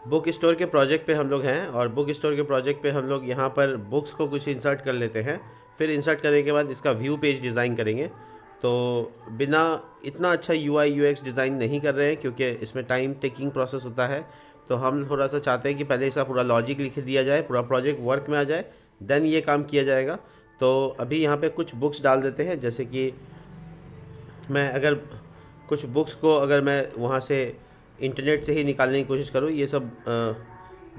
Book store के project पे हम लोग हैं, और बुक स्टोर के प्रोजेक्ट पे हम लोग यहाँ पर बुक्स को कुछ इंसर्ट कर लेते हैं। फिर इंसर्ट करने के बाद इसका व्यू पेज डिज़ाइन करेंगे। तो बिना इतना अच्छा यूआई यूएक्स डिज़ाइन नहीं कर रहे हैं, क्योंकि इसमें टाइम टेकिंग प्रोसेस होता है। तो हम थोड़ा सा चाहते हैं कि पहले इसका पूरा लॉजिक लिख दिया जाए, पूरा प्रोजेक्ट वर्क में आ जाए, देन ये काम किया जाएगा। तो अभी यहाँ पे कुछ बुक्स डाल देते हैं। जैसे कि मैं अगर कुछ बुक्स को अगर मैं वहाँ से इंटरनेट से ही निकालने की कोशिश करूँ, ये सब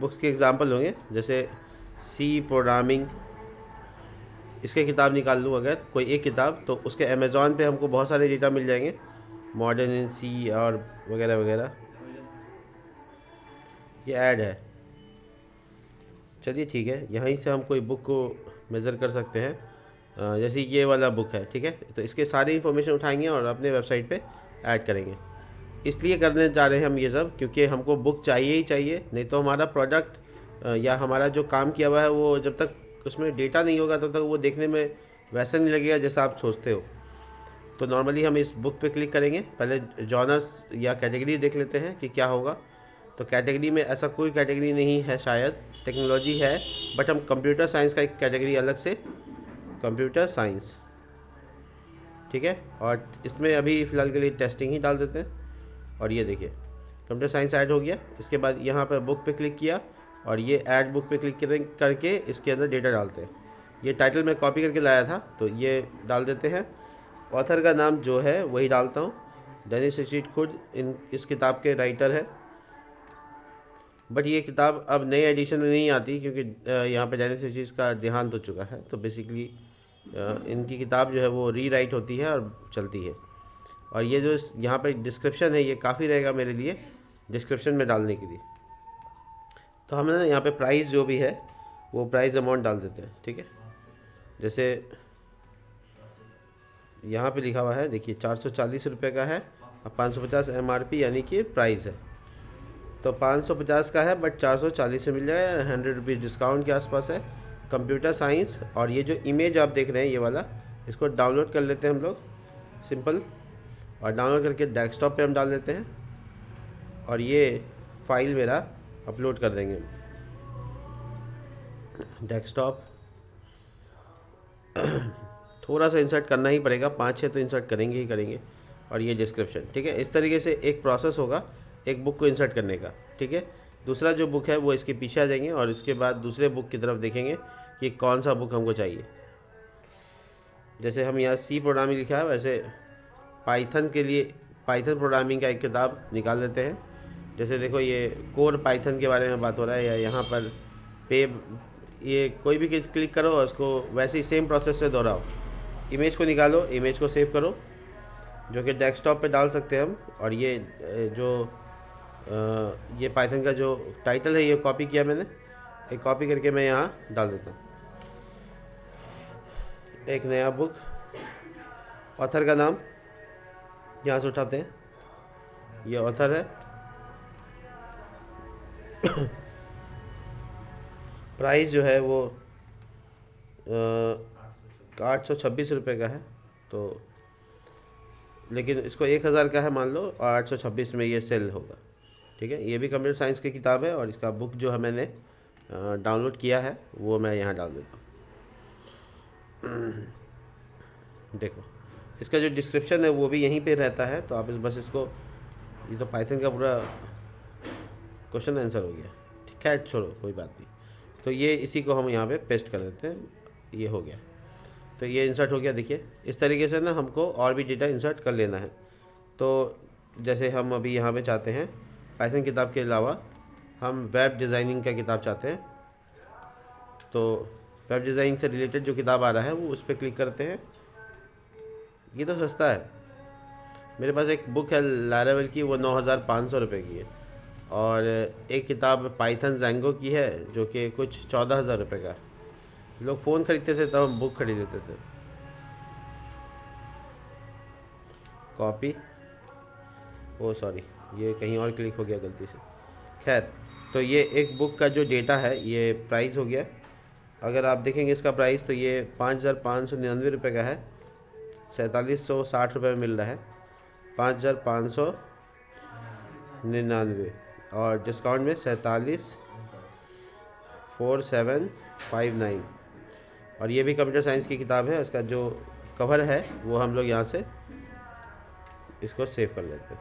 बुक्स के एग्ज़ाम्पल होंगे। जैसे सी प्रोग्रामिंग, इसके किताब निकाल लूँ अगर कोई एक किताब, तो उसके अमेज़ॉन पे हमको बहुत सारे डेटा मिल जाएंगे, मॉडर्न इन सी और वगैरह वगैरह। ये ऐड है, चलिए ठीक है, यहीं से हम कोई बुक को मेज़र कर सकते हैं। जैसे ये वाला बुक है, ठीक है, तो इसके सारी इन्फॉर्मेशन उठाएंगे और अपने वेबसाइट पे ऐड करेंगे। इसलिए करने जा रहे हैं हम ये सब, क्योंकि हमको बुक चाहिए ही चाहिए, नहीं तो हमारा प्रोडक्ट या हमारा जो काम किया हुआ है वो जब तक उसमें डेटा नहीं होगा तब तक वो देखने में वैसा नहीं लगेगा जैसा आप सोचते हो। तो नॉर्मली हम इस बुक पे क्लिक करेंगे, पहले जॉनर्स या कैटेगरी देख लेते हैं कि क्या होगा। तो कैटेगरी में ऐसा कोई कैटेगरी नहीं है, शायद टेक्नोलॉजी है, बट हम कंप्यूटर साइंस का एक कैटेगरी अलग से, कंप्यूटर साइंस, ठीक है। और इसमें अभी फ़िलहाल के लिए टेस्टिंग ही डाल देते हैं। और ये देखिए कंप्यूटर साइंस ऐड हो गया। इसके बाद यहाँ पर बुक पे क्लिक किया और ये ऐड बुक पे क्लिक करके इसके अंदर डेटा डालते हैं। ये टाइटल मैं कॉपी करके लाया था, तो ये डाल देते हैं। ऑथर का नाम जो है वही डालता हूँ, डेनिस ऋचर्ड खुद इस किताब के राइटर हैं। बट ये किताब अब नए एडिशन में नहीं आती, क्योंकि यहाँ पे डेनिस ऋचर्ड का देहांत हो चुका है। तो बेसिकली इनकी किताब जो है वो रीराइट होती है और चलती है। और ये जो यहाँ पे डिस्क्रिप्शन है, ये काफ़ी रहेगा मेरे लिए डिस्क्रिप्शन में डालने के लिए। तो हम ना यहाँ पे प्राइस जो भी है वो प्राइस अमाउंट डाल देते हैं, ठीक है। जैसे यहाँ पे लिखा हुआ है, देखिए 440 रुपये का है और 550 MRP यानी कि प्राइस है। तो 550 का है बट 440 में मिल जाएगा, 100 रुपीज़ डिस्काउंट के आसपास है। कंप्यूटर साइंस, और ये जो इमेज आप देख रहे हैं ये वाला, इसको डाउनलोड कर लेते हैं हम लोग सिंपल, और डाउनलोड करके डेस्कटॉप पे हम डाल देते हैं और ये फाइल मेरा अपलोड कर देंगे डेस्कटॉप। थोड़ा सा इंसर्ट करना ही पड़ेगा, 5-6 तो इंसर्ट करेंगे ही करेंगे। और ये डिस्क्रिप्शन, ठीक है। इस तरीके से एक प्रोसेस होगा एक बुक को इंसर्ट करने का, ठीक है। दूसरा जो बुक है वो इसके पीछे आ जाएंगे और उसके बाद दूसरे बुक की तरफ देखेंगे कि कौन सा बुक हमको चाहिए। जैसे हम यहाँ सी प्रोग्रामिंग लिखा है, वैसे पाइथन के लिए पाइथन प्रोग्रामिंग का एक किताब निकाल लेते हैं। जैसे देखो ये कोर पाइथन के बारे में बात हो रहा है, या यहाँ पर पे, ये कोई भी क्लिक करो और उसको वैसे ही सेम प्रोसेस से दोहराओ। इमेज को निकालो, इमेज को सेव करो, जो कि डेस्कटॉप पे डाल सकते हैं हम। और ये जो ये पाइथन का जो टाइटल है ये कॉपी किया मैंने, एक कॉपी करके मैं यहाँ डाल देता हूँ। एक नया बुक, ऑथर का नाम यहाँ से उठाते हैं, ये ऑथर है। प्राइस जो है वो 826 रुपये का है। तो लेकिन इसको 1000 का है मान लो, और 826 में ये सेल होगा, ठीक है। ये भी कंप्यूटर साइंस की किताब है और इसका बुक जो है मैंने डाउनलोड किया है वो मैं यहाँ डाल देता हूँ। देखो इसका जो डिस्क्रिप्शन है वो भी यहीं पे रहता है, तो आप बस इसको, ये तो पाइथन का पूरा क्वेश्चन आंसर हो गया, ठीक है, छोड़ो कोई बात नहीं। तो ये इसी को हम यहाँ पे पेस्ट कर देते हैं, ये हो गया। तो ये इंसर्ट हो गया। देखिए इस तरीके से ना हमको और भी डेटा इंसर्ट कर लेना है। तो जैसे हम अभी यहाँ पे चाहते हैं पाइथन किताब के अलावा हम वेब डिज़ाइनिंग का किताब चाहते हैं, तो वेब डिज़ाइनिंग से रिलेटेड जो किताब आ रहा है वो उस पर क्लिक करते हैं। ये तो सस्ता है, मेरे पास एक बुक है लारावेल की, वो 9500 रुपये की है। और एक किताब पाइथन जैंगो की है जो कि कुछ 14,000 रुपये का। लोग फ़ोन खरीदते थे तब हम बुक खरीद लेते थे। कॉपी, ओ सॉरी ये कहीं और क्लिक हो गया गलती से। खैर, तो ये एक बुक का जो डेटा है ये प्राइस हो गया। अगर आप देखेंगे इसका प्राइस तो ये 5,599 रुपये का है, 4760 रुपये में मिल रहा है। 5,599 और डिस्काउंट में 474759। और ये भी कंप्यूटर साइंस की किताब है। उसका जो कवर है वो हम लोग यहाँ से इसको सेव कर लेते हैं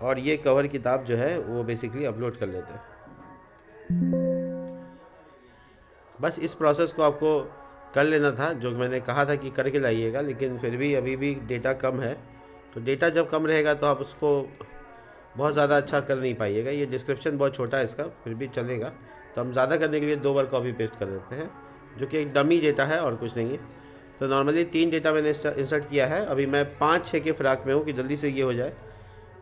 और ये कवर किताब जो है वो बेसिकली अपलोड कर लेते हैं। बस इस प्रोसेस को आपको कर लेना था, जो मैंने कहा था कि करके लाइएगा, लेकिन फिर भी अभी भी डेटा कम है। तो डेटा जब कम रहेगा तो आप उसको बहुत ज़्यादा अच्छा कर नहीं पाइएगा। ये डिस्क्रिप्शन बहुत छोटा है इसका, फिर भी चलेगा। तो हम ज़्यादा करने के लिए 2 बार कॉपी पेस्ट कर देते हैं, जो कि एक डमी डेटा है और कुछ नहीं है। तो नॉर्मली 3 डेटा मैंने इंसर्ट किया है। अभी मैं 5-6 के फ़िराक में हूँ कि जल्दी से ये हो जाए।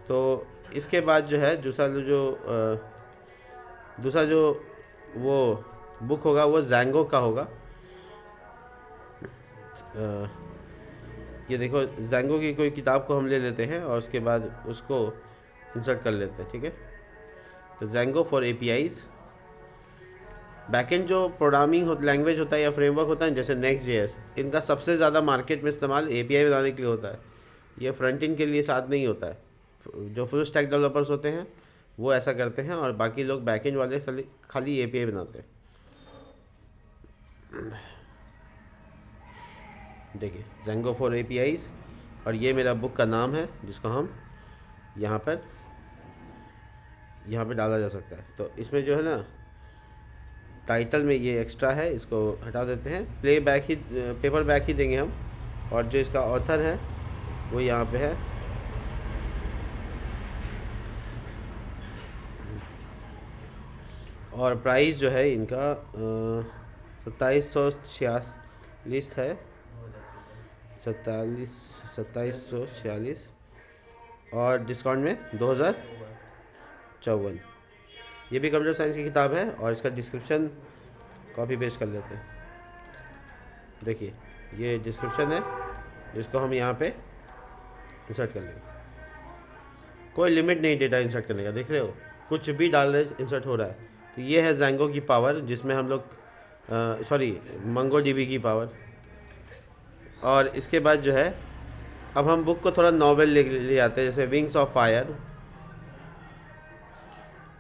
तो इसके बाद जो है दूसरा जो वो बुक होगा वो जैंगो का होगा। ये देखो, जैंगो की कोई किताब को हम ले लेते हैं और उसके बाद उसको इंसर्ट कर लेते हैं, ठीक है। तो जैंगो फॉर एपीआईज, बैकएंड जो प्रोग्रामिंग लैंग्वेज होता है या फ्रेमवर्क होता है जैसे नेक्स्ट जेएस, इनका सबसे ज़्यादा मार्केट में इस्तेमाल एपीआई बनाने के लिए होता है। ये फ्रंट एंड के लिए साथ नहीं होता है। जो फुल स्टैक डेवलपर्स होते हैं वो ऐसा करते हैं और बाकी लोग बैकएंड वाले खाली एपीआई बनाते हैं। देखिए, जैंगो फॉर एपीआईज, और ये मेरा बुक का नाम है जिसको हम यहाँ पर डाला जा सकता है। तो इसमें जो है ना, टाइटल में ये एक्स्ट्रा है, इसको हटा देते हैं। पेपर बैक ही देंगे हम। और जो इसका ऑथर है वो यहाँ पे है। और प्राइस जो है इनका 2746 है, 2746, और डिस्काउंट में 2054। ये भी कंप्यूटर साइंस की किताब है और इसका डिस्क्रिप्शन कॉपी पेस्ट कर लेते हैं। देखिए, ये डिस्क्रिप्शन है जिसको हम यहाँ पे इंसर्ट कर लेंगे। कोई लिमिट नहीं डेटा इंसर्ट करने का, देख रहे हो, कुछ भी डाल रहे इंसर्ट हो रहा है। तो ये है जैंगो की पावर, जिसमें हम लोग मंगो डीबी की पावर। और इसके बाद जो है, अब हम बुक को थोड़ा नॉवेल ले आते हैं, जैसे विंग्स ऑफ फायर।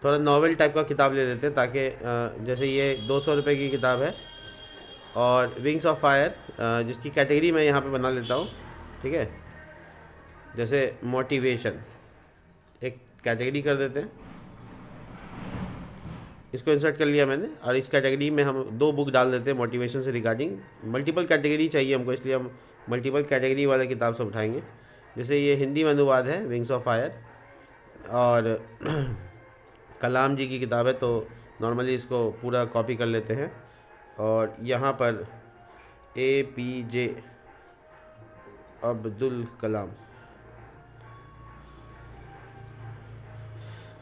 थोड़ा नॉवेल टाइप का किताब ले लेते हैं ताकि जैसे ये 200 रुपये की किताब है और विंग्स ऑफ फायर, जिसकी कैटेगरी मैं यहाँ पे बना लेता हूँ, ठीक है। जैसे मोटिवेशन एक कैटेगरी कर देते हैं, इसको इंसर्ट कर लिया मैंने। और इस कैटेगरी में हम 2 बुक डाल देते हैं मोटिवेशन से रिगार्डिंग। मल्टीपल कैटेगरी चाहिए हमको, इसलिए हम मल्टीपल कैटेगरी वाले किताब से उठाएंगे। जैसे ये हिंदी में अनुवाद है विंग्स ऑफ फायर, और कलाम जी की किताब है, तो नॉर्मली इसको पूरा कॉपी कर लेते हैं। और यहाँ पर APJ अब्दुल कलाम,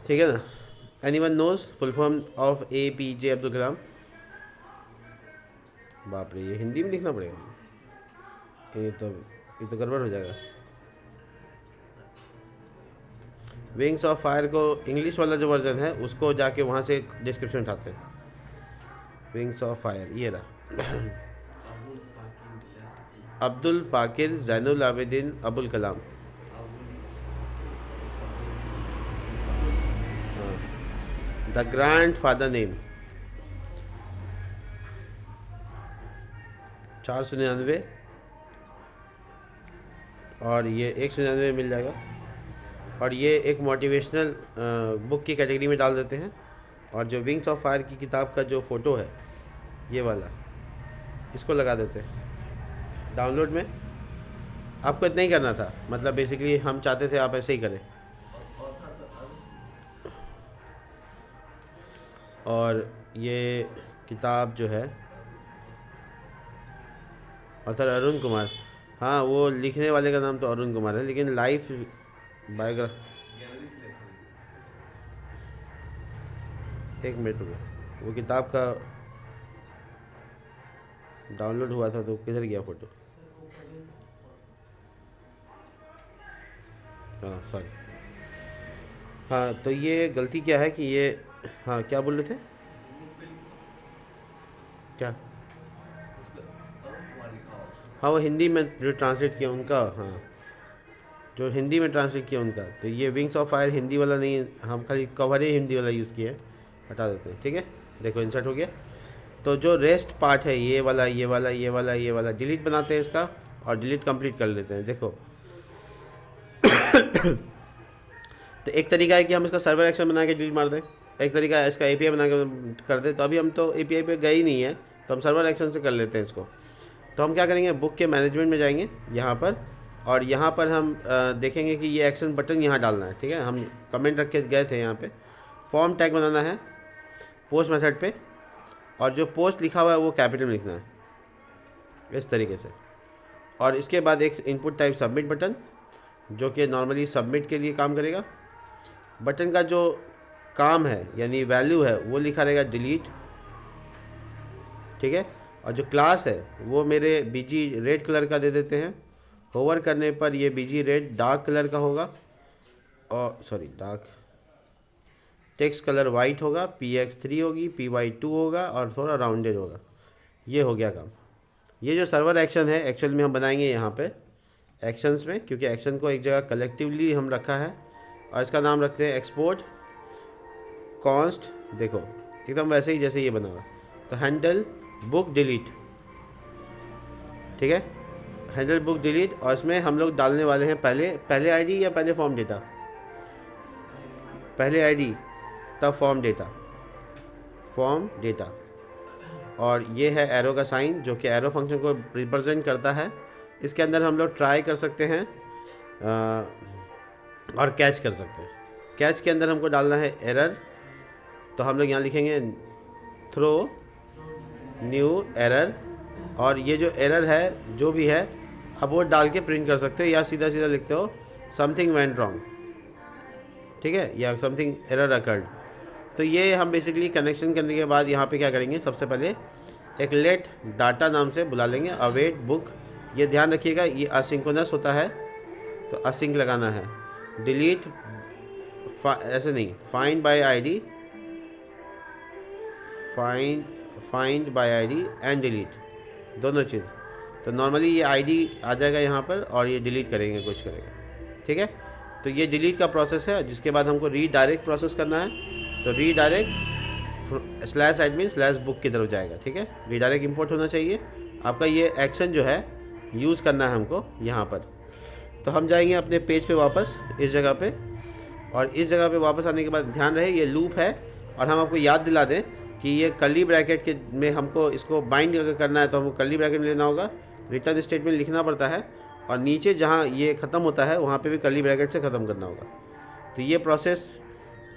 ठीक है ना। Anyone knows full form of APJ Abdul Kalam? बाप रे, ये हिंदी में लिखना पड़ेगा। ये तो गड़बड़ हो जाएगा। विंग्स ऑफ फायर को इंग्लिश वाला जो वर्जन है उसको जाके वहाँ से डिस्क्रिप्शन उठाते हैं। विंग्स ऑफ फायर ये रहा। Abdul Pakir Zainul Abidin Abul Kalam, the grand father name, 499, और ये 199 मिल जाएगा। और ये एक मोटिवेशनल बुक की कैटेगरी में डाल देते हैं। और जो विंग्स ऑफ फायर की किताब का जो फ़ोटो है ये वाला, इसको लगा देते हैं डाउनलोड में। आपको इतना ही करना था, मतलब बेसिकली हम चाहते थे आप ऐसे ही करें। और ये किताब जो है ऑथर अरुण कुमार, हाँ वो लिखने वाले का नाम तो अरुण कुमार है, लेकिन लाइफ बायोग्राफ, एक मिनट रुको, वो किताब का डाउनलोड हुआ था तो किधर गया फ़ोटो? हाँ सॉरी, हाँ तो ये गलती क्या है कि ये, हाँ क्या बोल रहे थे, क्या? हाँ वो हिंदी में जो ट्रांसलेट किया उनका, हाँ जो हिंदी में ट्रांसलेट किया उनका। तो ये विंग्स ऑफ फायर हिंदी वाला नहीं है, हम खाली कवर ही हिंदी वाला यूज़ किए हैं, हटा देते हैं। ठीक है, देखो इंसर्ट हो गया। तो जो रेस्ट पार्ट है ये वाला ये वाला ये वाला ये वाला डिलीट बनाते हैं इसका, और डिलीट कंप्लीट कर लेते हैं। देखो तो एक तरीका है कि हम इसका सर्वर एक्शन बना के डिलीट मार दें, एक तरीका है इसका एपीआई बना के कर दें। तो अभी हम तो एपीआई पे गए ही नहीं है, तो हम सर्वर एक्शन से कर लेते हैं इसको। तो हम क्या करेंगे, बुक के मैनेजमेंट में जाएंगे यहाँ पर, और यहाँ पर हम देखेंगे कि ये एक्शन बटन यहाँ डालना है। ठीक है, हम कमेंट रख के गए थे यहाँ पे, फॉर्म टैग बनाना है पोस्ट मेथड पे, और जो पोस्ट लिखा हुआ है वो कैपिटल में लिखना है इस तरीके से। और इसके बाद एक इनपुट टाइप सबमिट बटन, जो कि नॉर्मली सबमिट के लिए काम करेगा। बटन का जो काम है यानी वैल्यू है वो लिखा रहेगा डिलीट। ठीक है, और जो क्लास है वो मेरे बीजी रेड कलर का दे देते हैं। होवर करने पर ये बीजी रेड डार्क कलर का होगा, और sorry dark text colour white होगा, px3 होगी, py2 होगा, और थोड़ा राउंडेड होगा। ये हो गया काम। ये जो सर्वर एक्शन है एक्चुअल में हम बनाएंगे यहाँ पे एक्शंस में, क्योंकि एक्शन को एक जगह कलेक्टिवली हम रखा है, और इसका नाम रखते हैं एक्सपोर्ट कॉन्स्ट। देखो एकदम वैसे ही जैसे ये बना हुआ। तो हैंडल बुक डिलीट, ठीक है, हैंडल बुक डिलीट। और इसमें हम लोग डालने वाले हैं पहले आईडी या पहले फॉर्म डेटा, पहले आईडी तब फॉर्म डेटा। और ये है एरो का साइन, जो कि एरो फंक्शन को रिप्रेजेंट करता है। इसके अंदर हम लोग ट्राई कर सकते हैं और कैच कर सकते हैं। कैच के अंदर हमको डालना है एरर, तो हम लोग यहाँ लिखेंगे थ्रो न्यू एरर, और ये जो एरर है जो भी है अब वो डाल के प्रिंट कर सकते हो, या सीधा सीधा लिखते हो समथिंग वेंट रॉन्ग, ठीक है, या समथिंग एरर अकर्ड। तो ये हम बेसिकली कनेक्शन करने के बाद यहाँ पे क्या करेंगे, सबसे पहले एक लेट डाटा नाम से बुला लेंगे, अवेट बुक। ये ध्यान रखिएगा ये असिंक्रोनस होता है, तो असिंक लगाना है। डिलीट ऐसे नहीं, find by ID, find by ID and delete, दोनों चीज़। तो नॉर्मली ये आईडी आ जाएगा यहाँ पर, और ये डिलीट करेंगे, कुछ करेंगे। ठीक है, तो ये डिलीट का प्रोसेस है। जिसके बाद हमको रीडायरेक्ट प्रोसेस करना है, तो redirect slash admin slash book की तरफ जाएगा। ठीक है, रीडायरेक्ट इंपोर्ट होना चाहिए आपका। ये एक्शन जो है यूज़ करना है हमको यहाँ पर। तो हम जाएंगे अपने पेज पे वापस इस जगह पे, और इस जगह पे वापस आने के बाद ध्यान रहे ये लूप है, और हम आपको याद दिला दें कि ये कर्ली ब्रैकेट के में हमको इसको बाइंड अगर करना है तो हमको कर्ली ब्रैकेट में लेना होगा, रिटर्न स्टेटमेंट लिखना पड़ता है, और नीचे जहाँ ये ख़त्म होता है वहाँ पे भी कर्ली ब्रैकेट से ख़त्म करना होगा। तो ये प्रोसेस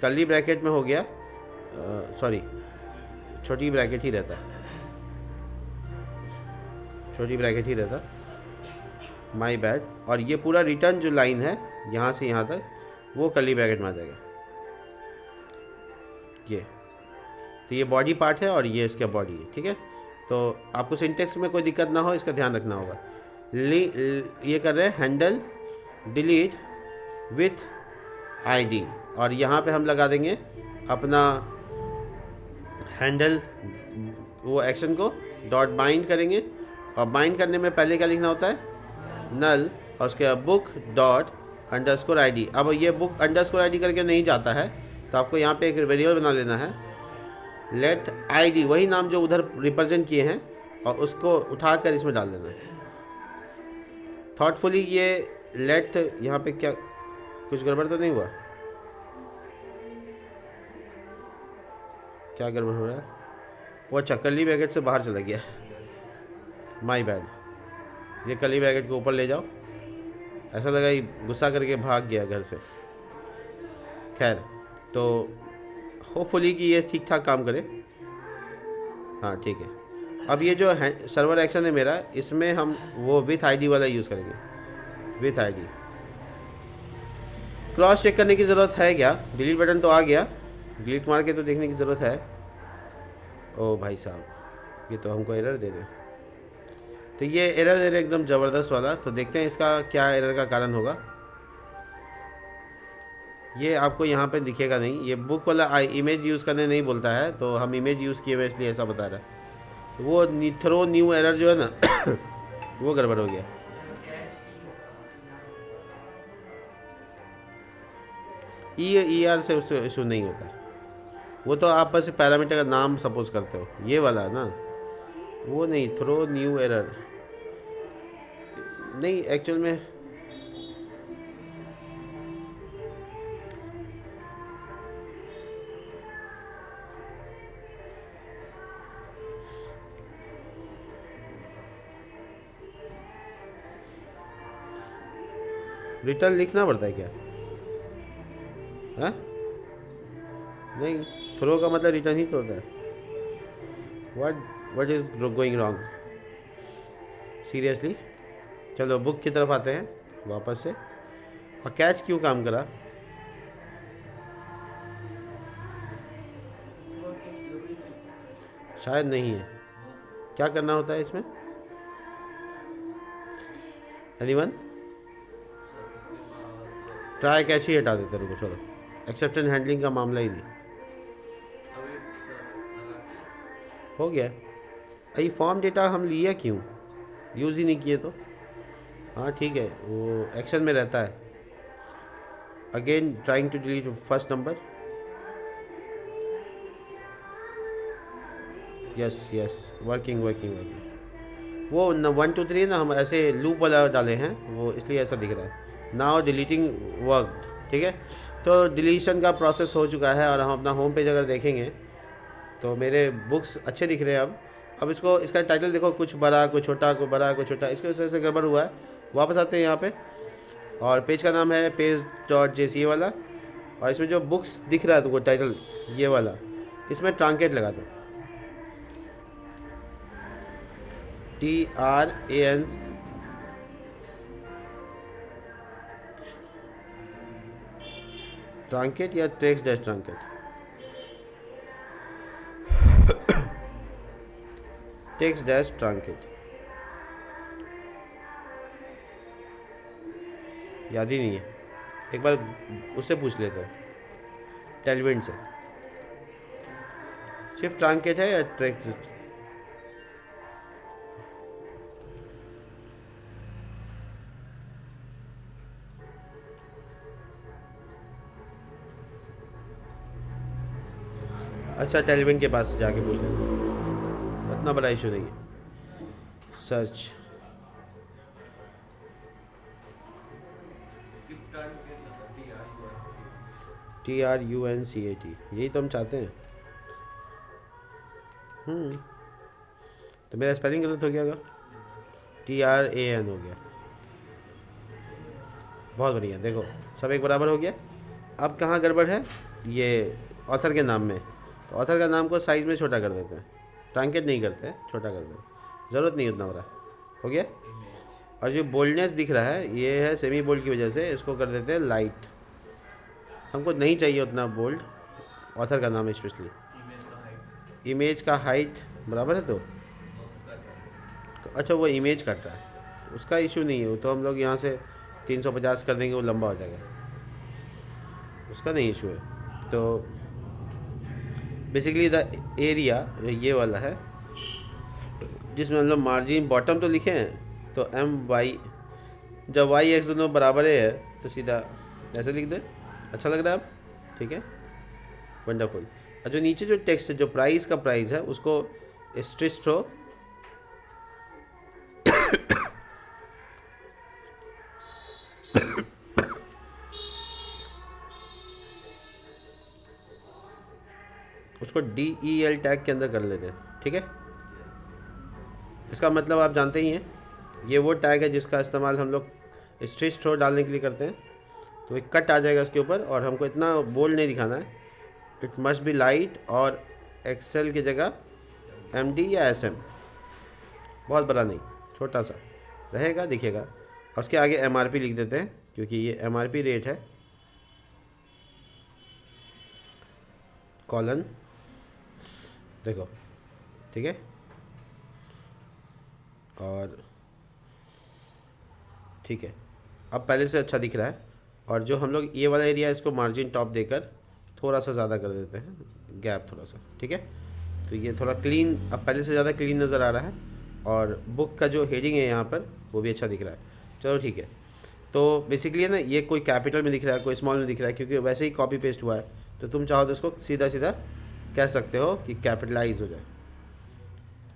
कर्ली ब्रैकेट में हो गया, सॉरी छोटी ब्रैकेट ही रहता है, छोटी ब्रैकेट ही रहता, माय बैड। और ये पूरा रिटर्न जो लाइन है यहाँ से यहाँ तक वो कर्ली ब्रैकेट में आ जाएगा। ये तो ये बॉडी पार्ट है और ये इसका बॉडी है। ठीक है, तो आपको सिंटेक्स में कोई दिक्कत ना हो इसका ध्यान रखना होगा। ये कर रहे हैं हैंडल डिलीट विथ आईडी, और यहाँ पे हम लगा देंगे अपना हैंडल वो एक्शन को डॉट बाइंड करेंगे, और बाइंड करने में पहले क्या लिखना होता है, नल, और उसके बाद बुक डॉट अंडरस्कोर आईडी। अब ये बुक अंडरस्कोर आईडी करके नहीं जाता है, तो आपको यहाँ पे एक वेरिएबल बना लेना है, लेट आईडी, वही नाम जो उधर रिप्रेजेंट किए हैं, और उसको उठाकर इसमें डाल देना है थॉटफुली। ये लेट यहाँ पे क्या कुछ गड़बड़ तो नहीं हुआ, क्या गड़बड़ हो रहा है, वो अच्छा कर्ली ब्रैकेट से बाहर चला गया, माय बैड। ये कर्ली ब्रैकेट को ऊपर ले जाओ, ऐसा लगा ये गुस्सा करके भाग गया घर से। खैर, तो होपफुली कि ये ठीक ठाक काम करे। हाँ ठीक है, अब ये जो है सर्वर एक्शन है मेरा, इसमें हम वो विथ आईडी वाला यूज़ करेंगे। विथ आईडी क्रॉस चेक करने की ज़रूरत है क्या, डिलीट बटन तो आ गया, डिलीट मार के तो देखने की ज़रूरत है। ओ भाई साहब, ये तो हमको एरर दे रहे हैं। तो ये एरर दे रहे हैं एकदम ज़बरदस्त वाला, तो देखते हैं इसका क्या एरर का कारण होगा। ये आपको यहाँ पे दिखेगा नहीं, ये बुक वाला इमेज यूज़ करने नहीं बोलता है, तो हम इमेज यूज़ किए हुए इसलिए ऐसा बता रहा है। वो थ्रो न्यू एरर जो है ना वो गड़बड़ हो गया। ई आर से उससे इशू नहीं होता। वो तो आप बस पैरामीटर का नाम सपोज करते हो, ये वाला ना, वो नहीं। थ्रो न्यू एरर नहीं, एक्चुअल में रिटर्न लिखना पड़ता है क्या? हाँ, नहीं, थ्रो का मतलब रिटर्न ही तो होता है। What is going wrong seriously? चलो बुक की तरफ आते हैं वापस से। और कैच क्यों काम करा? शायद नहीं है। क्या करना होता है इसमें? एनीवन? ट्राई कैच ही हटा देते, रुको चलो। एक्सेप्शन हैंडलिंग का मामला ही नहीं हो गया। ये फॉर्म डेटा हम लिए क्यों? यूज़ ही नहीं किए तो। हाँ ठीक है, वो एक्शन में रहता है। Again trying to delete first number. Yes yes, working working working. वो 1 2 3 ना, हम ऐसे लूप वाला डाले हैं वो, इसलिए ऐसा दिख रहा है। नाउ डिलीटिंग वर्क, ठीक है। तो डिलीशन का प्रोसेस हो चुका है और हम अपना होम पेज अगर देखेंगे तो मेरे बुक्स अच्छे दिख रहे हैं अब इसको, इसका टाइटल देखो, कुछ बड़ा कुछ छोटा, कुछ बड़ा कुछ छोटा, इसकी वजह से गड़बड़ हुआ है। वापस आते हैं यहाँ पे, और पेज का नाम है page.js वाला, और इसमें जो बुक्स दिख रहा है तुमको टाइटल ये वाला, इसमें ट्रांकेट लगा दो। TRAN ट्रांकेट या text dash truncate? Text dash truncate याद ही नहीं है, एक बार उससे पूछ लेते हैं, टेलविंड से। सिर्फ ट्रांकेट है या टेक्स्ट? अच्छा, टेलविन के पास जाके पूछ लें, इतना बड़ा इशू नहीं है। सर्च TRUNCAT, यही तो हम चाहते हैं। तो मेरा स्पेलिंग गलत हो गया होगा, TRAN हो गया। बहुत बढ़िया, देखो सब एक बराबर हो गया। अब कहाँ गड़बड़ है? ये ऑथर के नाम में। तो ऑथर का नाम को साइज़ में छोटा कर देते हैं, ट्रांकेट नहीं करते हैं, छोटा कर देते हैं, ज़रूरत नहीं उतना बड़ा। हो गया। और जो बोल्डनेस दिख रहा है ये है सेमी बोल्ड की वजह से, इसको कर देते हैं लाइट। हमको नहीं चाहिए उतना बोल्ड, ऑथर का नाम है स्पेशली। इमेज का हाइट बराबर है तो अच्छा, वो इमेज कट रहा है, उसका इशू नहीं है, वो तो हम लोग यहाँ से 350 कर देंगे, वो लंबा हो जाएगा, उसका नहीं इशू है। तो बेसिकली द एरिया ये वाला है जिसमें हम लोग मार्जिन बॉटम तो लिखे हैं, तो MY, जब YX दोनों बराबर है तो सीधा ऐसे लिख दे। अच्छा लग रहा है अब? ठीक है, वंडरफुल। और जो नीचे जो टेक्स्ट है, जो प्राइस का प्राइस है, उसको स्ट्रिस्ट हो उसको DEL टैग के अंदर कर लेते हैं, ठीक है। इसका मतलब आप जानते ही हैं, ये वो टैग है जिसका इस्तेमाल हम लोग स्ट्रिच थ्रो डालने के लिए करते हैं। तो एक कट आ जाएगा उसके ऊपर, और हमको इतना बोल्ड नहीं दिखाना है, इट मस्ट बी लाइट, और एक्सेल की जगह MD या SM, बहुत बड़ा नहीं, छोटा सा रहेगा, दिखेगा। और उसके आगे MRP लिख देते हैं, क्योंकि ये MRP रेट है, कॉलन, देखो, ठीक है। और ठीक है, अब पहले से अच्छा दिख रहा है। और जो हम लोग ये वाला एरिया, इसको मार्जिन टॉप देकर थोड़ा सा ज़्यादा कर देते हैं, गैप थोड़ा सा, ठीक है। तो ये थोड़ा क्लीन, अब पहले से ज़्यादा क्लीन नज़र आ रहा है। और बुक का जो हेडिंग है यहाँ पर, वो भी अच्छा दिख रहा है। चलो ठीक है, तो बेसिकली है ना, ये कोई कैपिटल में दिख रहा है, कोई स्मॉल में दिख रहा है, क्योंकि वैसे ही कॉपी पेस्ट हुआ है। तो तुम चाहो तो इसको सीधा सीधा कह सकते हो कि कैपिटलाइज हो जाए।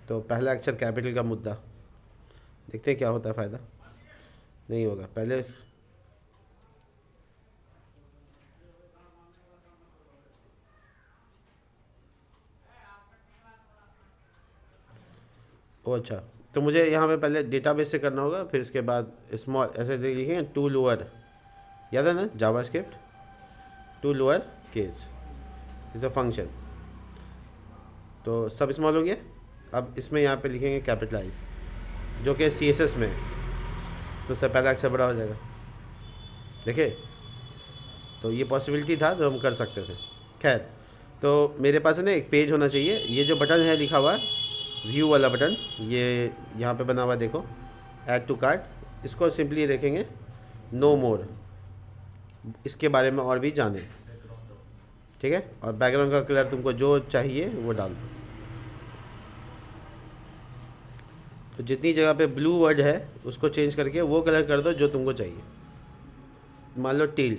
तो पहला अक्षर कैपिटल का मुद्दा, देखते हैं क्या होता है फ़ायदा। नहीं होगा पहले। ओ अच्छा, तो मुझे यहाँ पे पहले डेटाबेस से करना होगा, फिर इसके बाद स्मॉल ऐसे लिखेंगे, टू लोअर, याद है ना JavaScript, to lower case is a function. तो सब स्मॉल हो गया। अब इसमें यहाँ पे लिखेंगे कैपिटलाइज, जो कि CSS में है, तो उससे पहला अक्षर बड़ा हो जाएगा। देखे, तो ये पॉसिबिलिटी था जो हम कर सकते थे। खैर, तो मेरे पास है ना एक पेज होना चाहिए। ये जो बटन है लिखा हुआ व्यू वाला बटन, ये यहाँ पे बना हुआ देखो, ऐड टू कार्ट, इसको सिंपली देखेंगे नो मोर, इसके बारे में और भी जाने, ठीक है। और बैकग्राउंड का कलर तुमको जो चाहिए वो डाल दो। तो जितनी जगह पे ब्लू वर्ड है उसको चेंज करके वो कलर कर दो जो तुमको चाहिए। मान लो टील,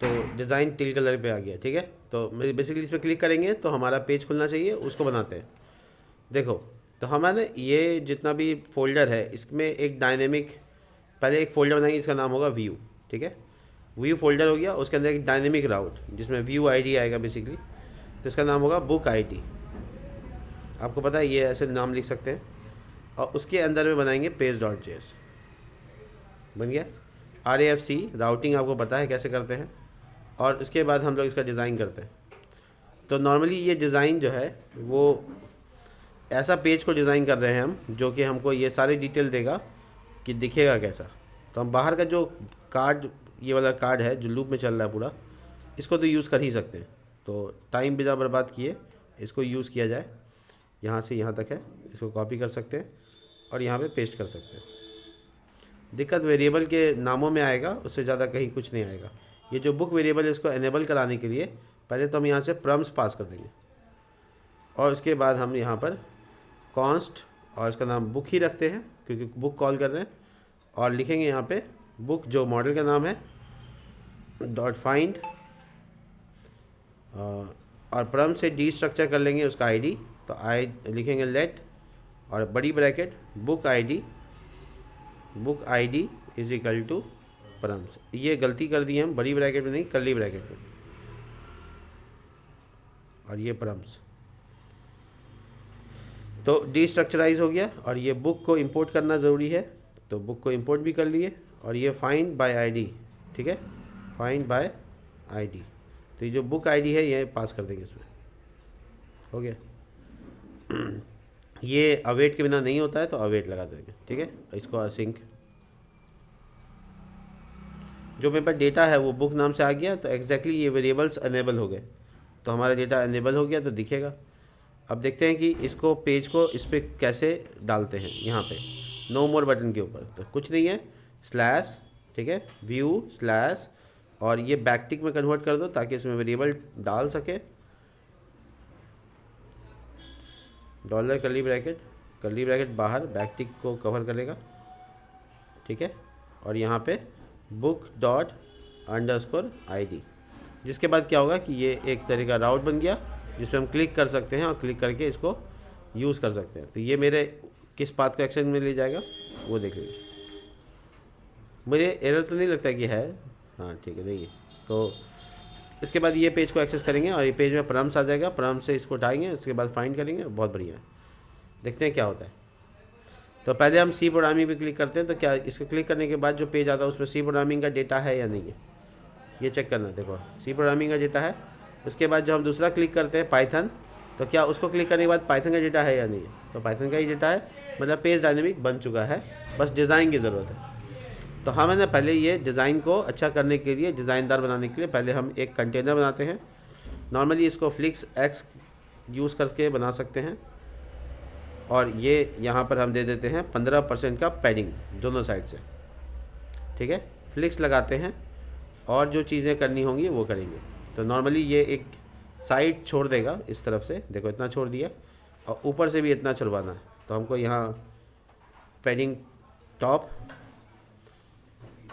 तो डिज़ाइन टील कलर पे आ गया, ठीक है। तो मेरी बेसिकली इस पर क्लिक करेंगे तो हमारा पेज खुलना चाहिए, उसको बनाते हैं। देखो, तो हमारे ये जितना भी फोल्डर है इसमें एक डायनेमिक, पहले एक फ़ोल्डर बनाएंगे, इसका नाम होगा व्यू, ठीक है। व्यू फोल्डर हो गया, उसके अंदर एक डायनेमिक राउट जिसमें व्यू आईडी आएगा बेसिकली, तो इसका नाम होगा बुक आईडी। आपको पता है ये ऐसे नाम लिख सकते हैं। और उसके अंदर में बनाएंगे page.js, बन गया। RAFC राउटिंग आपको पता है कैसे करते हैं। और उसके बाद हम लोग इसका डिज़ाइन करते हैं। तो नॉर्मली ये डिज़ाइन जो है वो ऐसा पेज को डिज़ाइन कर रहे हैं हम, जो कि हमको ये सारी डिटेल देगा कि दिखेगा कैसा। तो हम बाहर का जो कार्ड, ये वाला कार्ड है जो लूप में चल रहा है पूरा, इसको तो यूज़ कर ही सकते हैं। तो टाइम बिना बर्बाद किए इसको यूज़ किया जाए। यहाँ से यहाँ तक है, इसको कॉपी कर सकते हैं और यहाँ पे पेस्ट कर सकते हैं। दिक्कत वेरिएबल के नामों में आएगा, उससे ज़्यादा कहीं कुछ नहीं आएगा। ये जो बुक वेरिएबल है इसको एनेबल कराने के लिए पहले तो हम यहाँ से प्रम्स पास कर देंगे, और उसके बाद हम यहाँ पर कॉन्स्ट, और इसका नाम बुक ही रखते हैं क्योंकि बुक कॉल कर रहे हैं, और लिखेंगे यहाँ पे बुक, जो मॉडल का नाम है, डॉट फाइंड, और प्रम से डी स्ट्रक्चर कर लेंगे उसका आईडी। तो लिखेंगे लेट, और बड़ी bracket book ID is equal to params. ये गलती कर दी हम, बड़ी ब्रैकेट में नहीं, कर्ली ब्रैकेट में, और ये प्रम्स। तो डी स्ट्रक्चराइज हो गया। और ये बुक को इंपोर्ट करना ज़रूरी है, तो बुक को इंपोर्ट भी कर लिए। और ये फाइंड बाय आईडी, ठीक है, फाइंड बाय आईडी। तो ये जो बुक आईडी है ये पास कर देंगे इसमें, हो गया। ये अवेट के बिना नहीं होता है, तो अवेट लगा देंगे, ठीक है। इसको असिंक, जो मेरे पास डेटा है वो बुक नाम से आ गया, तो एग्जैक्टली ये वेरिएबल्स अनेबल हो गए, तो हमारा डेटा अनेबल हो गया, तो दिखेगा। अब देखते हैं कि इसको पेज को इस पर कैसे डालते हैं। यहाँ पे नो मोर बटन के ऊपर तो कुछ नहीं है, स्लैश, ठीक है, व्यू स्लैश, और ये बैकटिक में कन्वर्ट कर दो ताकि इसमें वेरिएबल डाल सके। डॉलर कर्ली ब्रैकेट बाहर बैकटिक को कवर करेगा, ठीक है। और यहाँ पे बुक डॉट अंडरस्कोर आईडी, जिसके बाद क्या होगा कि ये एक तरह का राउट बन गया जिसपे हम क्लिक कर सकते हैं, और क्लिक करके इसको यूज़ कर सकते हैं। तो ये मेरे किस पाथ को एक्शन में ले जाएगा वो देख लीजिए। मुझे एरर तो नहीं लगता कि है, हाँ ठीक है, नहीं है। तो इसके बाद ये पेज को एक्सेस करेंगे, और ये पेज में प्रम्स आ जाएगा, प्रम्स से इसको उठाएंगे, उसके बाद फाइंड करेंगे। बहुत बढ़िया है, देखते हैं क्या होता है। तो पहले हम सी प्रोग्रामिंग पे क्लिक करते हैं, तो क्या इसको क्लिक करने के बाद जो पेज आता है उसमें सी प्रोग्रामिंग का डेटा है या नहीं है, ये चेक करना। देखो सी प्रोग्रामिंग का डेटा है। उसके बाद जब हम दूसरा क्लिक करते हैं पाइथन, तो क्या उसको क्लिक करने के बाद पाइथन का डेटा है या नहीं है, तो पाइथन का ही डेटा है, मतलब पेज डायनेमिक बन चुका है, बस डिज़ाइन की ज़रूरत है। तो हमें ना पहले ये डिज़ाइन को अच्छा करने के लिए, डिज़ाइनदार बनाने के लिए पहले हम एक कंटेनर बनाते हैं। नॉर्मली इसको फ्लिक्स एक्स यूज़ करके बना सकते हैं, और ये यहाँ पर हम दे देते हैं 15% का पैडिंग दोनों साइड से, ठीक है। फ्लिक्स लगाते हैं, और जो चीज़ें करनी होंगी वो करेंगे। तो नॉर्मली ये एक साइड छोड़ देगा इस तरफ से, देखो इतना छोड़ दिया, और ऊपर से भी इतना छुड़वाना है। तो हमको यहाँ पैडिंग टॉप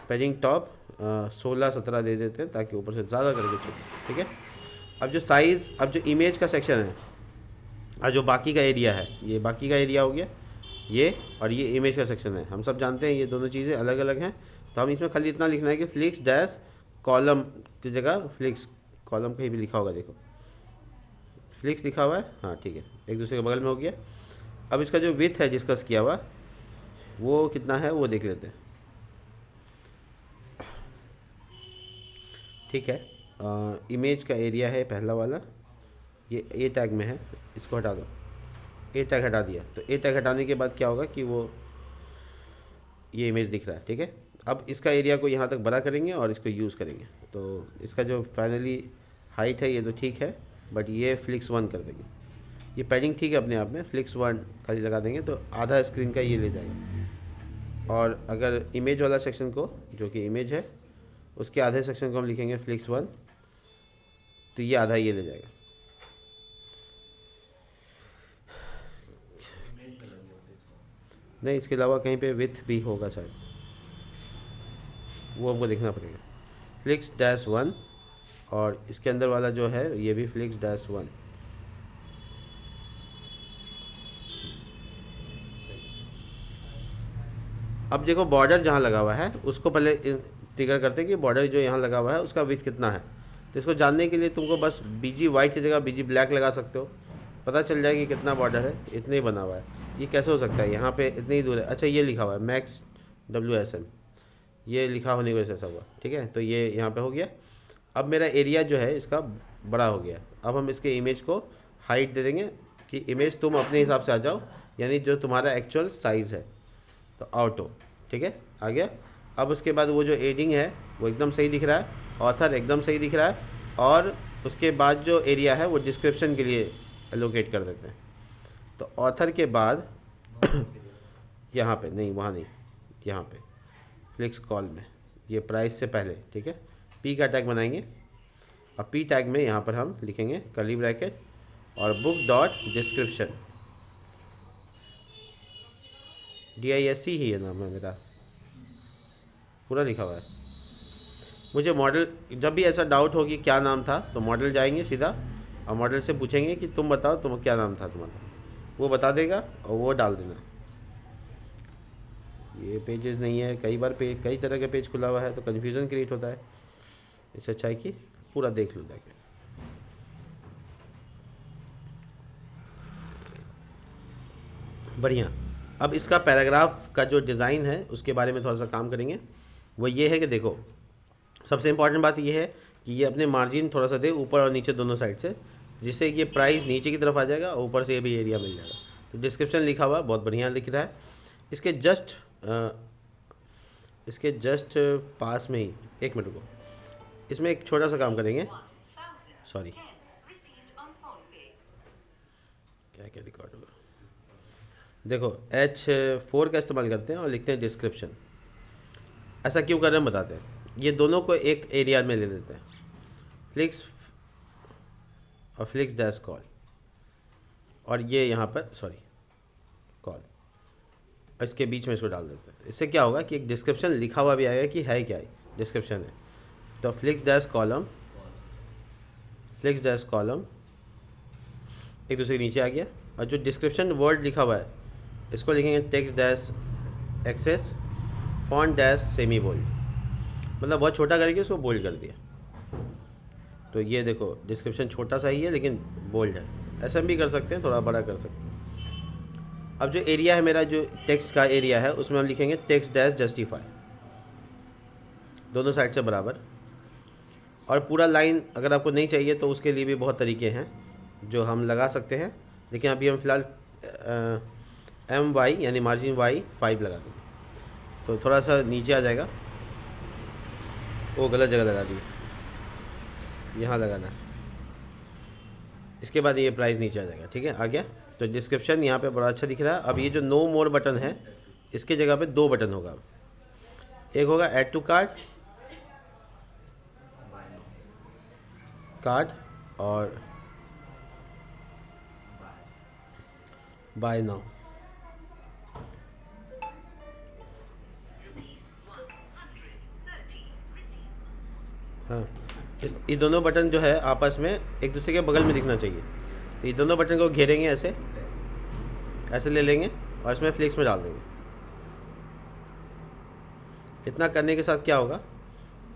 पेजिंग टॉप 16-17 दे देते हैं ताकि ऊपर से ज़्यादा करके चले, ठीक है। अब जो साइज़, अब जो इमेज का सेक्शन है और जो बाकी का एरिया है, ये बाकी का एरिया हो गया ये, और ये इमेज का सेक्शन है। हम सब जानते हैं ये दोनों चीज़ें अलग अलग हैं, तो हम इसमें खाली इतना लिखना है कि फ्लिक्स डैश कॉलम की जगह फ्लिक्स कॉलम कहीं भी लिखा होगा, देखो फ्लिक्स लिखा हुआ है, हाँ ठीक है, एक दूसरे के बगल में हो गया। अब इसका जो विथ है डिस्कस किया हुआ वो कितना है वो देख लेते हैं, ठीक है। इमेज का एरिया है पहला वाला, ये ए टैग में है, इसको हटा दो, ए टैग हटा दिया। तो ए टैग हटाने के बाद क्या होगा कि वो ये इमेज दिख रहा है, ठीक है। अब इसका एरिया को यहाँ तक बड़ा करेंगे और इसको यूज़ करेंगे, तो इसका जो फाइनली हाइट है ये तो ठीक है, बट ये फ्लिक्स 1 कर देंगे। ये पैडिंग ठीक है अपने आप में, फ्लिक्स 1 खाली लगा देंगे तो आधा स्क्रीन का ये ले जाएगा। और अगर इमेज वाला सेक्शन को, जो कि इमेज है, उसके आधे सेक्शन को हम लिखेंगे फ्लिक्स 1, तो ये आधा ये ले जाएगा। नहीं, इसके अलावा कहीं पे विथ भी होगा शायद, वो हमको देखना पड़ेगा। फ्लिक्स डैश 1, और इसके अंदर वाला जो है ये भी फ्लिक्स डैश 1। अब देखो बॉर्डर जहाँ लगा हुआ है उसको पहले ट्रिगर करते हैं कि बॉर्डर जो यहाँ लगा हुआ है उसका विड्थ कितना है। तो इसको जानने के लिए तुमको बस बीजी वाइट की जगह बीजी ब्लैक लगा सकते हो, पता चल जाएगा कि कितना बॉर्डर है। इतने ही बना हुआ है, ये कैसे हो सकता है, यहाँ पे इतनी ही दूर है। अच्छा ये लिखा हुआ है मैक्स WSM, ये लिखा होने की वजह से ऐसा हुआ, ठीक है। तो ये यहाँ पे हो गया। अब मेरा एरिया जो है इसका बड़ा हो गया। अब हम इसके इमेज को हाइट दे देंगे कि इमेज तुम अपने हिसाब से आ जाओ, यानी जो तुम्हारा एक्चुअल साइज़ है, तो ऑटो, ठीक है, आ गया। अब उसके बाद वो जो एडिंग है वो एकदम सही दिख रहा है, ऑथर एकदम सही दिख रहा है, और उसके बाद जो एरिया है वो डिस्क्रिप्शन के लिए एलोकेट कर देते हैं। तो ऑथर के बाद यहाँ पे नहीं, वहाँ नहीं, यहाँ पे फ्लिक्स कॉल में ये प्राइस से पहले, ठीक है, पी का टैग बनाएंगे। अब पी टैग में यहाँ पर हम लिखेंगे कर्ली ब्रैकेट और बुक डॉट डिस्क्रिप्शन, DISC ही है नाम है मेरा, पूरा लिखा हुआ है। मुझे मॉडल, जब भी ऐसा डाउट हो कि क्या नाम था तो मॉडल जाएंगे सीधा और मॉडल से पूछेंगे कि तुम बताओ तुम क्या नाम था तुम्हारा, वो बता देगा और वो डाल देना। ये पेजेस नहीं है, कई बार कई तरह के पेज खुला हुआ है तो कन्फ्यूज़न क्रिएट होता है। इससे अच्छा है कि पूरा देख लो जाके। बढ़िया। अब इसका पैराग्राफ का जो डिज़ाइन है उसके बारे में थोड़ा सा काम करेंगे। वो ये है कि देखो, सबसे इम्पॉर्टेंट बात ये है कि ये अपने मार्जिन थोड़ा सा दे ऊपर और नीचे दोनों साइड से, जिससे ये प्राइस नीचे की तरफ आ जाएगा और ऊपर से ये भी एरिया मिल जाएगा। तो डिस्क्रिप्शन लिखा हुआ बहुत बढ़िया लिख रहा है। इसके जस्ट पास में ही, एक मिनट को, इसमें एक छोटा सा काम करेंगे। सॉरी, क्या क्या रिकॉर्ड होगा। देखो H4 का इस्तेमाल करते हैं और लिखते हैं डिस्क्रिप्शन। ऐसा क्यों कर रहे हैं बताते हैं। ये दोनों को एक एरिया में ले लेते हैं, फ्लिक्स और फ्लिक्स डैश कॉल, और ये यहाँ पर सॉरी कॉल, इसके बीच में इसको डाल देते हैं। इससे क्या होगा कि एक डिस्क्रिप्शन लिखा हुआ भी आएगा कि है क्या है, डिस्क्रिप्शन है। तो flix dash column, flix dash column एक दूसरे के नीचे आ गया, और जो डिस्क्रिप्शन वर्ड लिखा हुआ है इसको लिखेंगे text dash XS font dash semibold, मतलब बहुत छोटा करके उसको बोल्ड कर दिया। तो ये देखो डिस्क्रिप्शन छोटा सा ही है लेकिन बोल्ड है। ऐसा भी कर सकते हैं, थोड़ा बड़ा कर सकते हैं। अब जो एरिया है मेरा, जो टेक्स्ट का एरिया है, उसमें हम लिखेंगे टेक्स्ट डैश जस्टिफाई, दोनों साइड से बराबर। और पूरा लाइन अगर आपको नहीं चाहिए तो उसके लिए भी बहुत तरीके हैं जो हम लगा सकते हैं, लेकिन अभी हम फ़िलहाल MY यानी मार्जिन Y 5 लगा देंगे। तो थोड़ा सा नीचे आ जाएगा, वो गलत जगह लगा दिए, यहाँ लगाना है। इसके बाद ये प्राइस नीचे आ जाएगा, ठीक है, आ गया। तो डिस्क्रिप्शन यहाँ पे बड़ा अच्छा दिख रहा है। अब ये जो नो मोर बटन है, इसके जगह पे 2 बटन होगा। एक होगा ऐड टू कार्ट, और बाय नाउ। हाँ, ये दोनों बटन जो है आपस में एक दूसरे के बगल में दिखना चाहिए। तो ये दोनों बटन को घेरेंगे, ऐसे ऐसे ले लेंगे और इसमें फ्लिक्स में डाल देंगे। इतना करने के साथ क्या होगा,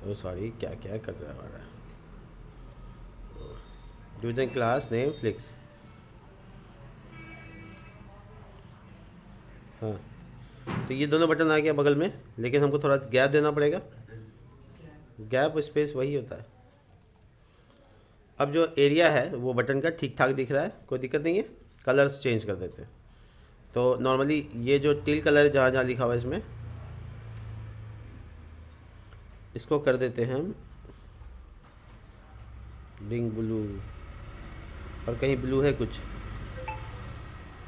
ओ सॉरी, क्या क्या कर रहा है हमारा, यूजन क्लास नेम फ्लिक्स। हाँ, तो ये दोनों बटन आ गया बगल में, लेकिन हमको थोड़ा गैप देना पड़ेगा। गैप स्पेस वही होता है। अब जो एरिया है वो बटन का ठीक ठाक दिख रहा है, कोई दिक्कत नहीं है। कलर्स चेंज कर देते हैं। तो नॉर्मली ये जो टील कलर जहाँ जहाँ लिखा हुआ है इसमें, इसको कर देते हैं हम रिंग ब्लू, और कहीं ब्लू है कुछ,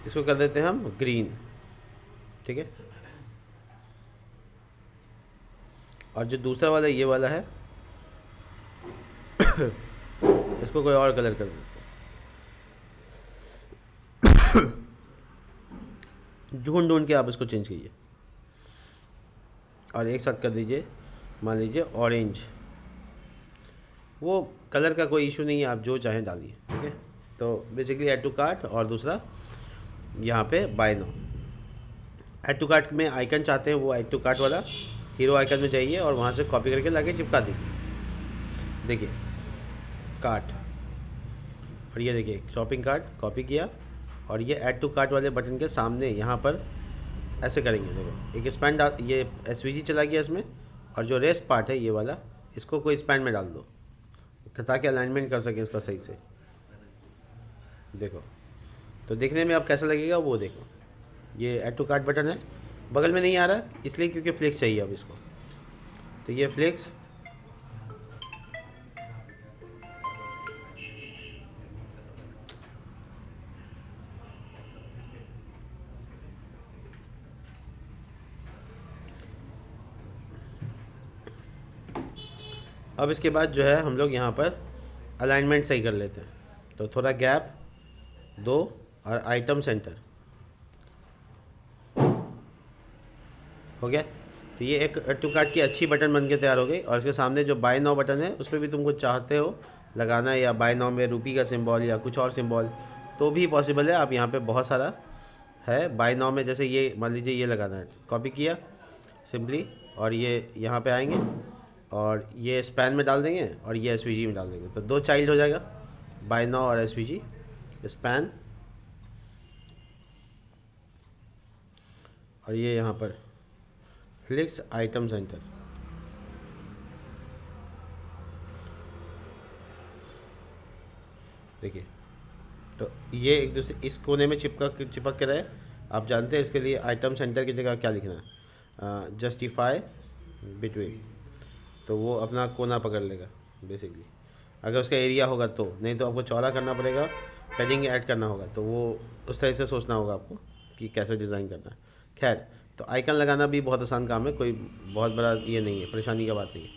इसको कर देते हैं हम ग्रीन। ठीक है, और जो दूसरा वाला ये वाला है इसको कोई और कलर कर देते हैं। ढूंढ ढूंढ के आप इसको चेंज कीजिए, और एक साथ कर दीजिए, मान लीजिए ऑरेंज। वो कलर का कोई इशू नहीं है, आप जो चाहें डालिए। ठीक है, तो बेसिकली ऐड टू कार्ट, और दूसरा यहाँ पे buy now. Add to cart में आइकन चाहते हैं, वो ऐड टू कार्ट वाला हीरो आइकन में जाइए और वहाँ से कॉपी करके लाके चिपका दीजिए। देखिए कार्ट, और ये देखिए शॉपिंग कार्ट कॉपी किया, और ये ऐड टू कार्ट वाले बटन के सामने यहाँ पर ऐसे करेंगे। देखो एक स्पैन डाल, ये एसवीजी चला गया इसमें, और जो रेस्ट पार्ट है ये वाला, इसको कोई स्पैन में डाल दो ताकि अलाइनमेंट कर सकें इसका सही से। देखो, तो देखने में अब कैसा लगेगा वो देखो। ये ऐड टू कार्ट बटन है, बगल में नहीं आ रहा इसलिए क्योंकि फ्लिक्स चाहिए अब इसको। तो ये फ्लिक्स, अब इसके बाद जो है हम लोग यहाँ पर अलाइनमेंट सही कर लेते हैं। तो थोड़ा गैप दो, और आइटम सेंटर हो गया। तो ये एक ऐड टू कार्ट की अच्छी बटन बन के तैयार हो गई। और इसके सामने जो बाय नाउ बटन है उस पर भी तुम कुछ चाहते हो लगाना, या बाय नाउ में रुपी का सिंबल या कुछ और सिंबल, तो भी पॉसिबल है। आप यहाँ पे बहुत सारा है बाय नाउ में, जैसे ये मान लीजिए ये लगाना है, कॉपी किया सिंपली, और ये यहाँ पे आएंगे और ये स्पैन में डाल देंगे और ये एसवीजी में डाल देंगे, तो दो चाइल्ड हो जाएगा, बाय नाउ और एसवीजी। स्पैन, और ये यहाँ पर फ्लिक्स आइटम सेंटर। देखिए, तो ये एक दूसरे इस कोने में चिपक के रहे। आप जानते हैं इसके लिए आइटम सेंटर की जगह क्या लिखना है, जस्टिफाई बिटवीन, तो वो अपना कोना पकड़ लेगा बेसिकली, अगर उसका एरिया होगा तो। नहीं तो आपको चौड़ा करना पड़ेगा, पैडिंग ऐड करना होगा, तो वो उस तरह से सोचना होगा आपको कि कैसे डिज़ाइन करना है। खैर, तो आइकन लगाना भी बहुत आसान काम है, कोई बहुत बड़ा ये नहीं है, परेशानी का बात नहीं है।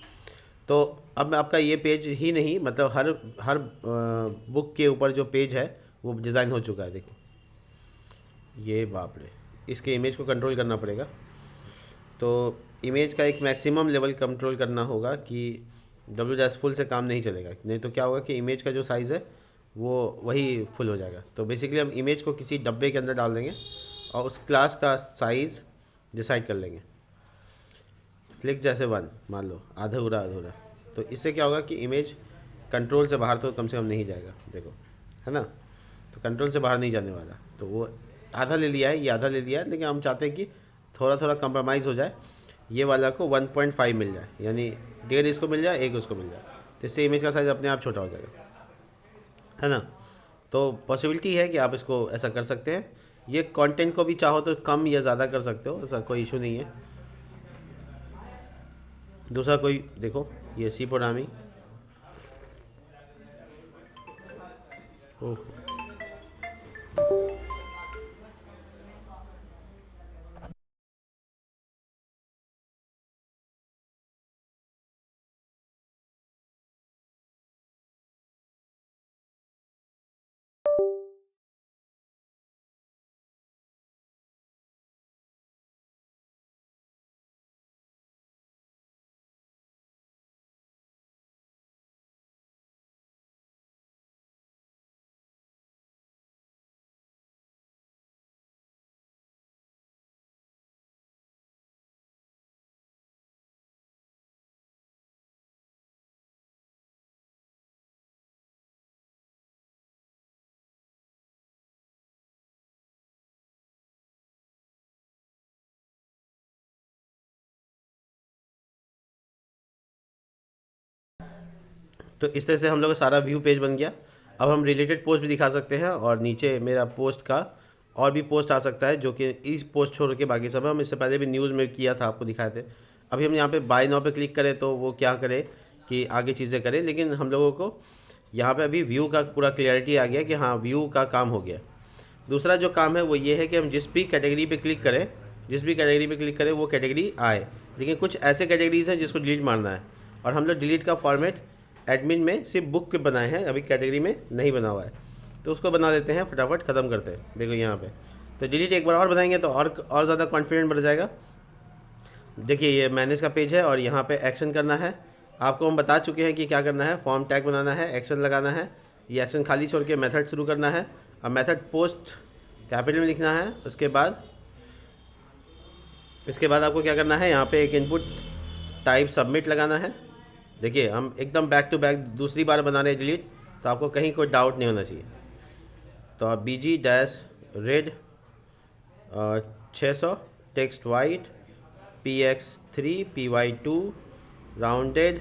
तो अब मैं आपका ये पेज ही नहीं, मतलब हर हर बुक के ऊपर जो पेज है वो डिज़ाइन हो चुका है। देखो ये, बाप रे, इसके इमेज को कंट्रोल करना पड़ेगा। तो इमेज का एक मैक्सिमम लेवल कंट्रोल करना होगा कि डब्ल्यू डैश फुल से काम नहीं चलेगा, नहीं तो क्या होगा कि इमेज का जो साइज़ है वो वही फुल हो जाएगा। तो बेसिकली हम इमेज को किसी डब्बे के अंदर डाल देंगे और उस क्लास का साइज़ डिसाइड कर लेंगे। फ्लिक जैसे वन मान लो, अधूरा अधूरा, तो इससे क्या होगा कि इमेज कंट्रोल से बाहर तो कम से कम नहीं जाएगा। देखो, है ना, तो कंट्रोल से बाहर नहीं जाने वाला। तो वो आधा ले लिया है, ये आधा ले लिया है, लेकिन हम चाहते हैं कि थोड़ा थोड़ा कंप्रोमाइज़ हो जाए, ये वाला को 1.5 मिल जाए, यानी 1.5 इसको मिल जाए, 1 उसको मिल जाए, तो इससे इमेज का साइज़ अपने आप छोटा हो जाएगा, है ना। तो पॉसिबिलिटी है कि आप इसको ऐसा कर सकते हैं। ये कंटेंट को भी चाहो तो कम या ज़्यादा कर सकते हो, ऐसा कोई इशू नहीं है। दूसरा कोई देखो, ये सी प्रोग्रामिंग, ओह तो इस तरह से हम लोग का सारा व्यू पेज बन गया। अब हम रिलेटेड पोस्ट भी दिखा सकते हैं और नीचे मेरा पोस्ट का और भी पोस्ट आ सकता है, जो कि इस पोस्ट छोड़ के बाकी सब हम इससे पहले भी न्यूज़ में किया था, आपको दिखाए थे। अभी हम यहाँ पे बाय नाउ पे क्लिक करें तो वो क्या करे कि आगे चीज़ें करे, लेकिन हम लोगों को यहाँ पे अभी व्यू का पूरा क्लियरिटी आ गया कि हाँ व्यू का काम हो गया। दूसरा जो काम है वो ये है कि हम जिस भी कैटेगरी पे क्लिक करें, वो कैटेगरी आए। लेकिन कुछ ऐसे कैटेगरीज हैं जिसको डिलीट मारना है, और हम लोग डिलीट का फॉर्मेट एडमिन में सिर्फ बुक के बनाए हैं, अभी कैटेगरी में नहीं बना हुआ है, तो उसको बना देते हैं, फटाफट ख़त्म करते हैं। देखो यहाँ पे तो डिलीट एक बार और बनाएंगे तो और ज़्यादा कॉन्फिडेंट बढ़ जाएगा। देखिए ये मैनेज का पेज है और यहाँ पे एक्शन करना है। आपको हम बता चुके हैं कि क्या करना है, फॉर्म टैग बनाना है, एक्शन लगाना है, ये एक्शन खाली छोड़ के मेथड शुरू करना है। अब मेथड पोस्ट कैपिटल में लिखना है। इसके बाद आपको क्या करना है, यहाँ पे एक इनपुट टाइप सबमिट लगाना है। देखिए हम एकदम बैक टू बैक दूसरी बार बना रहे हैं डिलीट, तो आपको कहीं कोई डाउट नहीं होना चाहिए। तो आप BG-red 600 text white PX3 PY2 rounded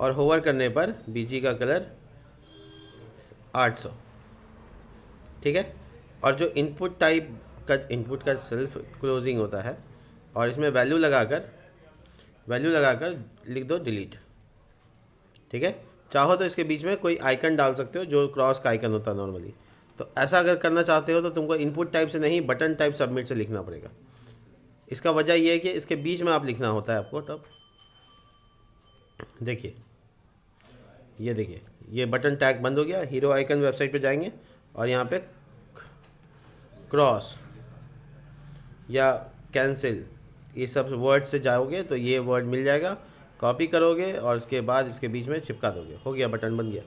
और होवर करने पर BG का कलर 800, ठीक है। और जो इनपुट का सेल्फ क्लोजिंग होता है और इसमें वैल्यू लगाकर लिख दो डिलीट, ठीक है। चाहो तो इसके बीच में कोई आइकन डाल सकते हो जो क्रॉस का आइकन होता है नॉर्मली। तो ऐसा अगर करना चाहते हो तो तुमको इनपुट टाइप से नहीं, बटन टाइप सबमिट से लिखना पड़ेगा। इसका वजह यह है कि इसके बीच में आप लिखना होता है आपको। तब देखिए ये बटन टैग बंद हो गया। हीरो आइकन वेबसाइट पे जाएंगे और यहाँ पे क्रॉस या कैंसिल ये सब वर्ड से जाओगे तो ये वर्ड मिल जाएगा, कॉपी करोगे और उसके बाद इसके बीच में चिपका दोगे, हो गया, बटन बन गया।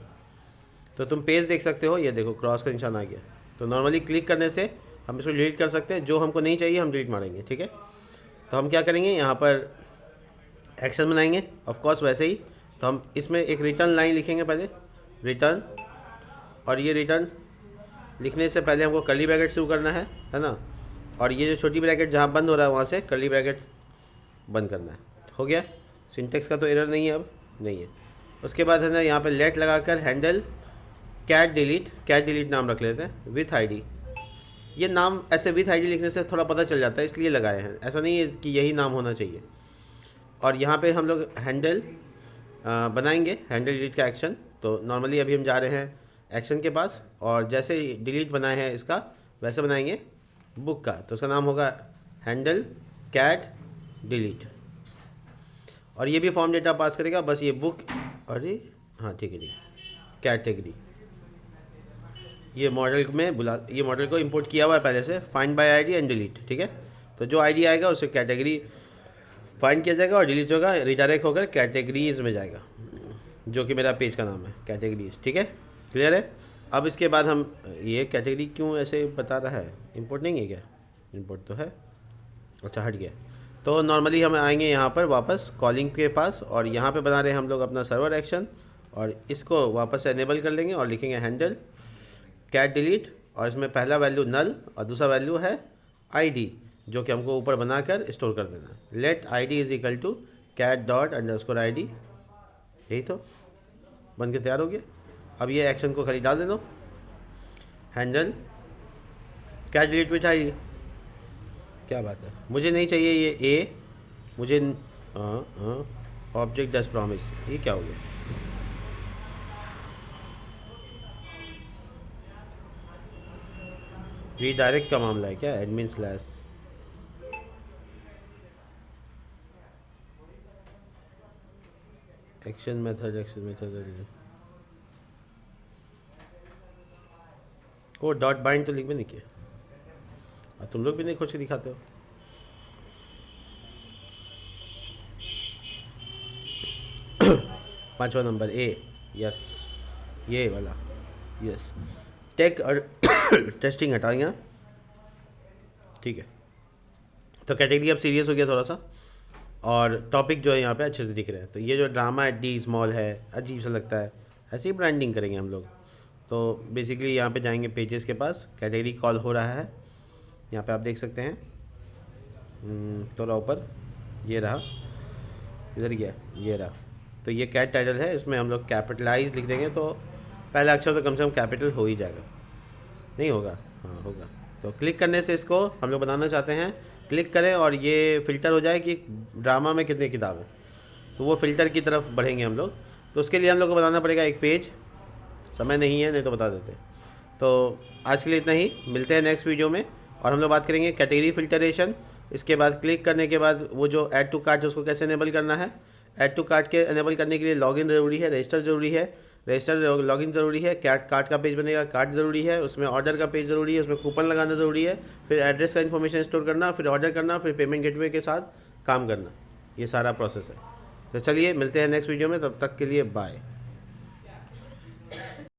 तो तुम पेज देख सकते हो, ये देखो क्रॉस का निशान आ गया। तो नॉर्मली क्लिक करने से हम इसको डिलीट कर सकते हैं, जो हमको नहीं चाहिए हम डिलीट मारेंगे, ठीक है। तो हम क्या करेंगे, यहाँ पर एक्शन बनाएंगे ऑफ कोर्स वैसे ही। तो हम इसमें एक रिटर्न लाइन लिखेंगे पहले, रिटर्न, और ये रिटर्न लिखने से पहले हमको कर्ली ब्रैकेट शुरू करना है ना। और ये जो छोटी ब्रैकेट जहाँ बंद हो रहा है वहाँ से कर्ली ब्रैकेट बंद करना है, हो गया। सिंटेक्स का तो एरर नहीं है, अब नहीं है। उसके बाद है ना यहाँ पे लेट लगाकर हैंडल कैट डिलीट नाम रख लेते हैं विथ आईडी। ये नाम ऐसे विथ आईडी लिखने से थोड़ा पता चल जाता है, इसलिए लगाए हैं, ऐसा नहीं है कि यही नाम होना चाहिए। और यहाँ पे हम लोग हैंडल बनाएंगे, हैंडल डिलीट का एक्शन। तो नॉर्मली अभी हम जा रहे हैं एक्शन के पास, और जैसे डिलीट बनाए हैं इसका वैसे बनाएंगे बुक का। तो उसका नाम होगा हैंडल कैट डिलीट, और ये भी फॉर्म डेटा पास करेगा। बस ये बुक, अरे हाँ ठीक है, कैटेगरी, ये मॉडल को इंपोर्ट किया हुआ है पहले से, find by ID and delete, ठीक है। तो जो आईडी आएगा उससे कैटेगरी फाइंड किया जाएगा और डिलीट होगा, रिडायरेक्ट होकर कैटेगरीज में जाएगा, जो कि मेरा पेज का नाम है कैटेगरीज, ठीक है, क्लियर है। अब इसके बाद हम ये कैटेगरी क्यों ऐसे बता रहा है, इंपोर्ट नहीं है क्या, इंपोर्ट तो है, अच्छा हट गया। तो नॉर्मली हम आएंगे यहाँ पर वापस कॉलिंग के पास, और यहाँ पे बना रहे हैं हम लोग अपना सर्वर एक्शन, और इसको वापस से एनेबल कर लेंगे और लिखेंगे हैंडल कैट डिलीट, और इसमें पहला वैल्यू नल और दूसरा वैल्यू है आईडी, जो कि हमको ऊपर बनाकर स्टोर कर देना है। Let ID is equal to cat dot underscore ID, यही तो बन के तैयार हो गया। अब ये एक्शन को खाली डाल देना, handle cat delete with ID. क्या बात है, मुझे नहीं चाहिए ये मुझे ऑब्जेक्ट डज प्रॉमिस, ये क्या हो गया। रीडायरेक्ट का मामला है क्या, admin slash, action method co dot bind तो लिख भी नहीं किया, और तुम लोग भी नहीं खोज के दिखाते हो। पांचवा नंबर ए, यस ये वाला, यस टेक और टेस्टिंग हटाएंगे, ठीक है। तो कैटेगरी अब सीरियस हो गया थोड़ा सा, और टॉपिक जो है यहाँ पे अच्छे से दिख रहे हैं। तो ये जो ड्रामा है डी स्मॉल है, अजीब सा लगता है, ऐसी ही ब्रांडिंग करेंगे हम लोग। तो बेसिकली यहाँ पे जाएंगे पेजेस के पास, कैटेगरी कॉल हो रहा है, यहाँ पे आप देख सकते हैं, थोड़ा ऊपर, ये रहा, इधर गया, ये रहा। तो ये कैट टाइटल है, इसमें हम लोग कैपिटलाइज लिख देंगे तो पहला अक्षर तो कम से कम कैपिटल हो ही जाएगा। नहीं होगा? हाँ होगा। तो क्लिक करने से इसको हम लोग बनाना चाहते हैं, क्लिक करें और ये फ़िल्टर हो जाए कि ड्रामा में कितनी किताब है, तो वो फ़िल्टर की तरफ बढ़ेंगे हम लोग। तो उसके लिए हम लोग को बनाना पड़ेगा एक पेज। समय नहीं है, नहीं तो बता देते। तो आज के लिए इतना ही, मिलते हैं नेक्स्ट वीडियो में। और हम लोग बात करेंगे कैटेगरी फ़िल्टरेशन। इसके बाद क्लिक करने के बाद वो जो ऐड टू कार्ट है उसको कैसे इनेबल करना है। ऐड टू कार्ट के इनेबल करने के लिए लॉगिन ज़रूरी है, रजिस्टर ज़रूरी है, रजिस्टर लॉगिन ज़रूरी है, कार्ट का पेज बनेगा, कार्ट ज़रूरी है, उसमें ऑर्डर का पेज ज़रूरी है, उसमें कूपन लगाना ज़रूरी है, फिर एड्रेस का इन्फॉर्मेशन स्टोर करना, फिर ऑर्डर करना, फिर पेमेंट गेटवे के साथ काम करना। ये सारा प्रोसेस है। तो चलिए मिलते हैं नेक्स्ट वीडियो में, तब तक के लिए बाय।